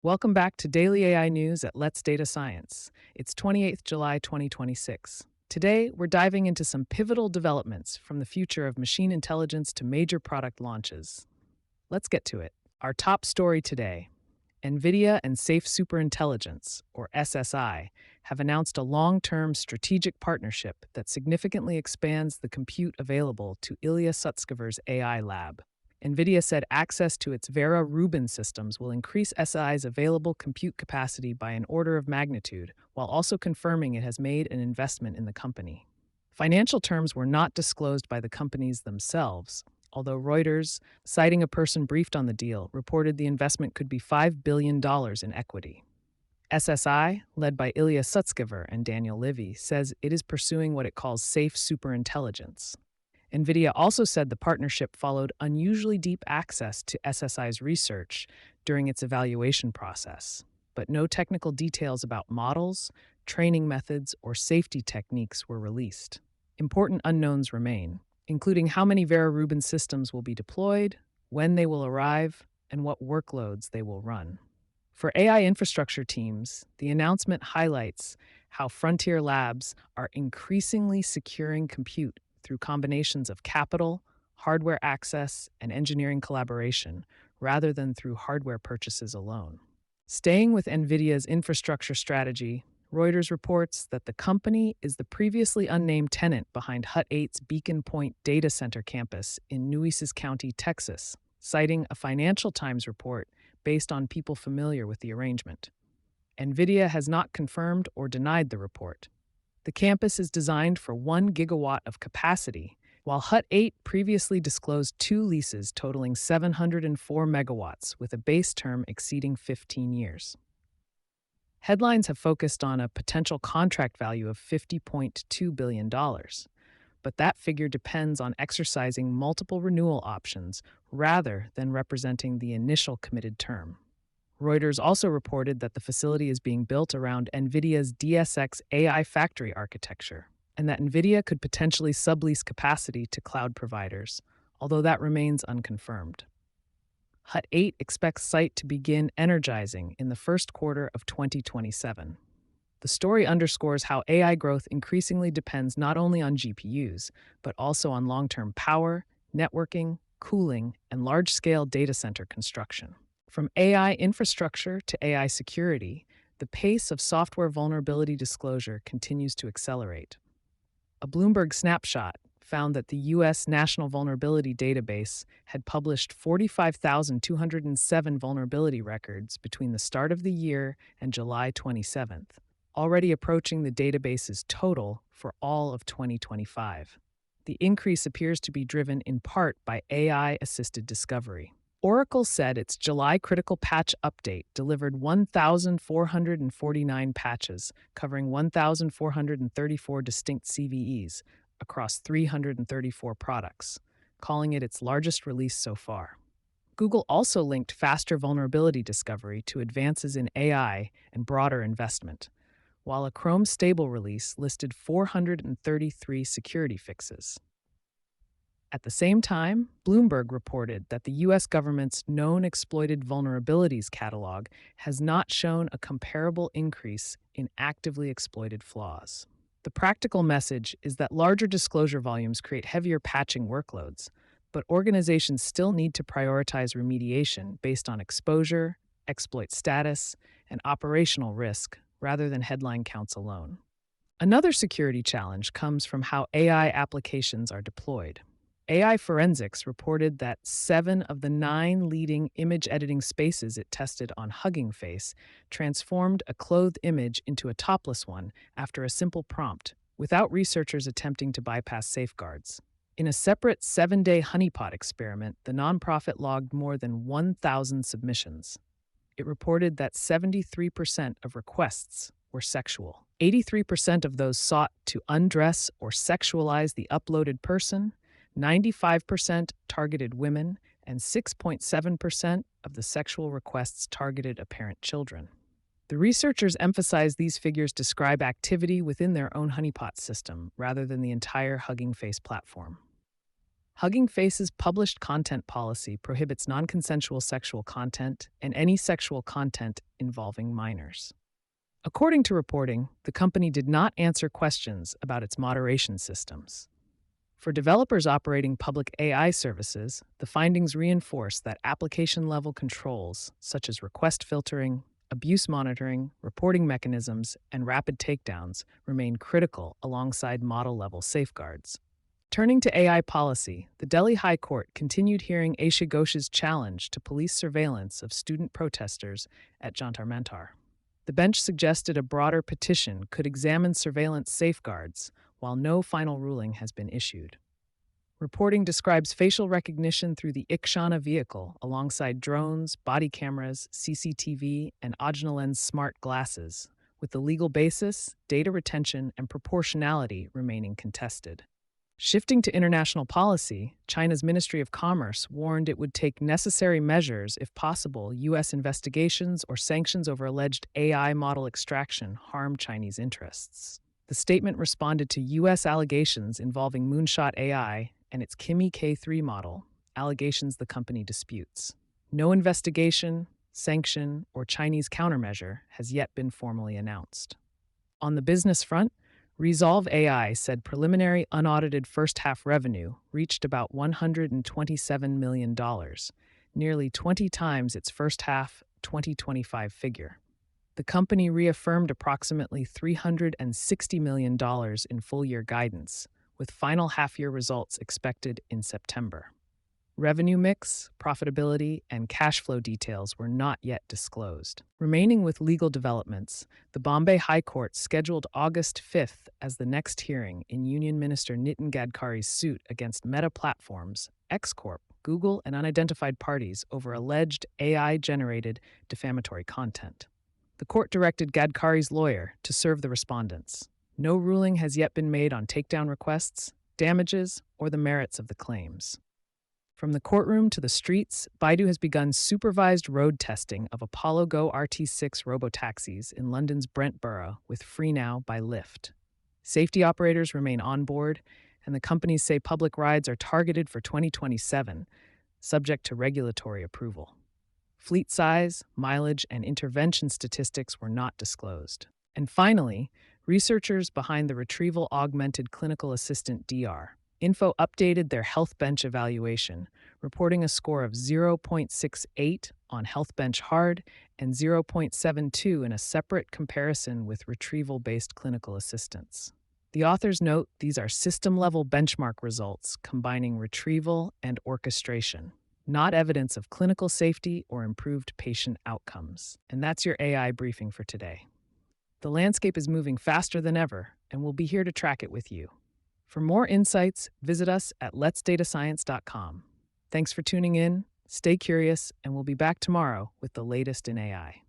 Welcome back to Daily AI News at Let's Data Science. It's 28th July 2026. Today, we're diving into some pivotal developments from the future of machine intelligence to major product launches. Let's get to it. Our top story today: NVIDIA and Safe Superintelligence, or SSI, have announced a long term strategic partnership that significantly expands the compute available to Ilya Sutskever's AI lab. NVIDIA said access to its Vera Rubin systems will increase SI's available compute capacity by an order of magnitude, while also confirming it has made an investment in the company. Financial terms were not disclosed by the companies themselves, although Reuters, citing a person briefed on the deal, reported the investment could be $5 billion in equity. SSI, led by Ilya Sutskever and Daniel Levy, says it is pursuing what it calls safe superintelligence. NVIDIA also said the partnership followed unusually deep access to SSI's research during its evaluation process, but no technical details about models, training methods, or safety techniques were released. Important unknowns remain, including how many Vera Rubin systems will be deployed, when they will arrive, and what workloads they will run. For AI infrastructure teams, the announcement highlights how frontier labs are increasingly securing compute through combinations of capital, hardware access, and engineering collaboration, rather than through hardware purchases alone. Staying with NVIDIA's infrastructure strategy, Reuters reports that the company is the previously unnamed tenant behind Hut 8's Beacon Point data center campus in Nueces County, Texas, citing a Financial Times report based on people familiar with the arrangement. NVIDIA has not confirmed or denied the report. The campus is designed for 1 gigawatt of capacity, while Hut 8 previously disclosed 2 leases totaling 704 megawatts with a base term exceeding 15 years. Headlines have focused on a potential contract value of $50.2 billion, but that figure depends on exercising multiple renewal options rather than representing the initial committed term. Reuters also reported that the facility is being built around NVIDIA's DSX AI factory architecture, and that NVIDIA could potentially sublease capacity to cloud providers, although that remains unconfirmed. Hut 8 expects site to begin energizing in the first quarter of 2027. The story underscores how AI growth increasingly depends not only on GPUs, but also on long-term power, networking, cooling, and large-scale data center construction. From AI infrastructure to AI security, the pace of software vulnerability disclosure continues to accelerate. A Bloomberg snapshot found that the U.S. National Vulnerability Database had published 45,207 vulnerability records between the start of the year and July 27th, already approaching the database's total for all of 2025. The increase appears to be driven in part by AI-assisted discovery. Oracle said its July critical patch update delivered 1,449 patches, covering 1,434 distinct CVEs across 334 products, calling it its largest release so far. Google also linked faster vulnerability discovery to advances in AI and broader investment, while a Chrome stable release listed 433 security fixes. At the same time, Bloomberg reported that the U.S. government's known exploited vulnerabilities catalog has not shown a comparable increase in actively exploited flaws. The practical message is that larger disclosure volumes create heavier patching workloads, but organizations still need to prioritize remediation based on exposure, exploit status, and operational risk rather than headline counts alone. Another security challenge comes from how AI applications are deployed. AI Forensics reported that 7 of the 9 leading image editing spaces it tested on Hugging Face transformed a clothed image into a topless one after a simple prompt, without researchers attempting to bypass safeguards. In a separate 7-day honeypot experiment, the nonprofit logged more than 1,000 submissions. It reported that 73% of requests were sexual. 83% of those sought to undress or sexualize the uploaded person, 95% targeted women, and 6.7% of the sexual requests targeted apparent children. The researchers emphasize these figures describe activity within their own honeypot system rather than the entire Hugging Face platform. Hugging Face's published content policy prohibits non-consensual sexual content and any sexual content involving minors. According to reporting, the company did not answer questions about its moderation systems. For developers operating public AI services, the findings reinforce that application-level controls, such as request filtering, abuse monitoring, reporting mechanisms, and rapid takedowns, remain critical alongside model-level safeguards. Turning to AI policy, the Delhi High Court continued hearing Asha Ghosh's challenge to police surveillance of student protesters at Jantar Mantar. The bench suggested a broader petition could examine surveillance safeguards, while no final ruling has been issued. Reporting describes facial recognition through the Ikshana vehicle alongside drones, body cameras, CCTV, and Ojnalens smart glasses, with the legal basis, data retention, and proportionality remaining contested. Shifting to international policy, China's Ministry of Commerce warned it would take necessary measures if possible U.S. investigations or sanctions over alleged AI model extraction harm Chinese interests. The statement responded to U.S. allegations involving Moonshot AI and its Kimi K3 model, allegations the company disputes. No investigation, sanction, or Chinese countermeasure has yet been formally announced. On the business front, Resolve AI said preliminary unaudited first-half revenue reached about $127 million, nearly 20 times its first-half 2025 figure. The company reaffirmed approximately $360 million in full-year guidance, with final half-year results expected in September. Revenue mix, profitability, and cash flow details were not yet disclosed. Remaining with legal developments, the Bombay High Court scheduled August 5th as the next hearing in Union Minister Nitin Gadkari's suit against Meta Platforms, X Corp, Google, and unidentified parties over alleged AI-generated defamatory content. The court directed Gadkari's lawyer to serve the respondents. No ruling has yet been made on takedown requests, damages, or the merits of the claims. From the courtroom to the streets, Baidu has begun supervised road testing of Apollo Go RT6 robotaxis in London's Brent Borough with FreeNow by Lyft. Safety operators remain on board, and the companies say public rides are targeted for 2027, subject to regulatory approval. Fleet size, mileage, and intervention statistics were not disclosed. And finally, researchers behind the Retrieval Augmented Clinical Assistant DR Info updated their HealthBench evaluation, reporting a score of 0.68 on HealthBench Hard and 0.72 in a separate comparison with retrieval-based clinical assistants. The authors note these are system-level benchmark results combining retrieval and orchestration, not evidence of clinical safety or improved patient outcomes. And that's your AI briefing for today. The landscape is moving faster than ever, and we'll be here to track it with you. For more insights, visit us at letsdatascience.com. Thanks for tuning in, stay curious, and we'll be back tomorrow with the latest in AI.